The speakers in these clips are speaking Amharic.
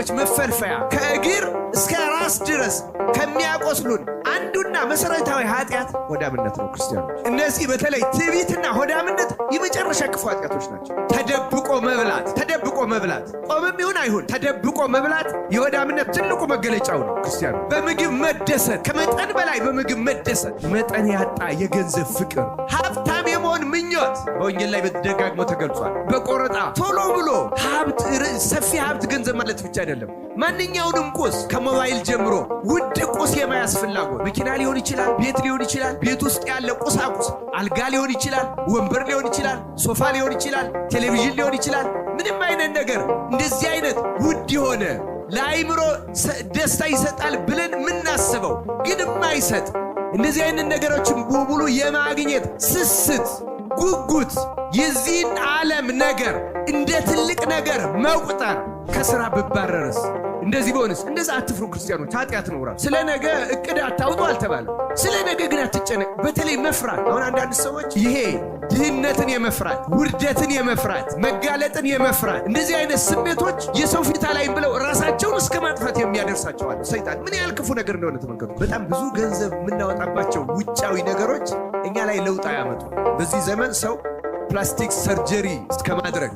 ሰዎች መፈልፈያ ከእግር እስከ ራስ ድረስ ከሚያቆስሉን አንዱና መሰረታዊ ኃጢአት ሆዳምነት ነው። ክርስቲያኖች እነዚህ በተለይ ትዕቢትና ሆዳምነት የመጨረሻ ክፉ ኃጢአቶች ናቸው። ተደብቆ መብላት ጾምም ይሁን አይሁን ተደብቆ መብላት የሆዳምነት ትልቁ መገለጫው ነው። ክርስቲያኖች በምግብ መደሰት፣ ከመጠን በላይ በምግብ መደሰት፣ መጠን ያጣ የገንዘብ ፍቅር፣ ሀብታም የመሆን ምኞት በወንጌል ላይ በተደጋግሞ ተገልጿል። በቆረጣ ቶሎ ብሎ ሀብት፣ ሰፊ ሀብት ገንዘብ ማለት ብቻ አይደለም። ማንኛውንም ቁስ ከሞባይል ጀምሮ ውድ ቁስ የመያዝ ፍላጎት፣ መኪና ሊሆን ይችላል፣ ቤት ሊሆን ይችላል፣ ቤት ውስጥ ያለ ቁሳቁስ አልጋ ሊሆን ይችላል፣ ወንበር ሊሆን ይችላል፣ ሶፋ ሊሆን ይችላል፣ ቴሌቪዥን ሊሆን ይችላል። ምንም አይነት ነገር እንደዚህ አይነት ውድ የሆነ ለአይምሮ ደስታ ይሰጣል ብለን የምናስበው ግን የማይሰጥ እንደዚህ አይነት ነገሮችን በሙሉ የማግኘት ስስት፣ ጉጉት፣ የዚህን ዓለም ነገር እንደ ትልቅ ነገር መቁጠር፣ ከሥራ ብባረርስ እንደዚህ በሆነስ እንደዛ አትፍሩ ክርስቲያኖች፣ ኃጢአት ነው ራሱ። ስለ ነገ እቅድ አታውጡ አልተባለ። ስለ ነገ ግን አትጨነቅ። በተለይ መፍራት፣ አሁን አንዳንድ ሰዎች ይሄ ድህነትን የመፍራት፣ ውርደትን የመፍራት፣ መጋለጥን የመፍራት እንደዚህ አይነት ስሜቶች የሰው ፊት ላይ ብለው ራሳቸውን እስከ ማጥፋት የሚያደርሳቸዋል። ሰይጣን ምን ያህል ክፉ ነገር እንደሆነ ተመልከቱ። በጣም ብዙ ገንዘብ የምናወጣባቸው ውጫዊ ነገሮች እኛ ላይ ለውጥ አያመጡ። በዚህ ዘመን ሰው ፕላስቲክ ሰርጀሪ እስከ ማድረግ፣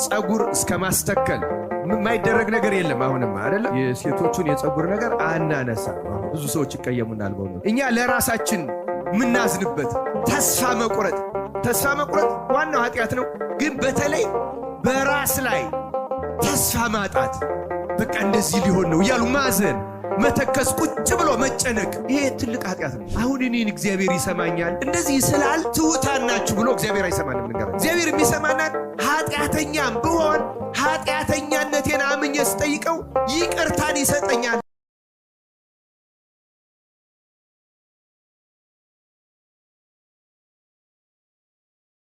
ጸጉር እስከ ማስተከል የማይደረግ ነገር የለም። አሁንም አይደለም የሴቶቹን የጸጉር ነገር አናነሳ። ብዙ ሰዎች ይቀየሙናል። በእውነት እኛ ለራሳችን ምናዝንበት ተስፋ መቁረጥ ዋናው ኃጢአት ነው። ግን በተለይ በራስ ላይ ተስፋ ማጣት፣ በቃ እንደዚህ ሊሆን ነው እያሉ ማዘን፣ መተከስ፣ ቁጭ ብሎ መጨነቅ፣ ይሄ ትልቅ ኃጢአት ነው። አሁን እኔን እግዚአብሔር ይሰማኛል እንደዚህ ስላል ትውታን ናችሁ ብሎ እግዚአብሔር አይሰማንም። ነገር እግዚአብሔር የሚሰማናል ኃጢአተኛም ብሆን ኃጢአተኛነቴን አምኜ ስጠይቀው ይቅርታን ይሰጠኛል።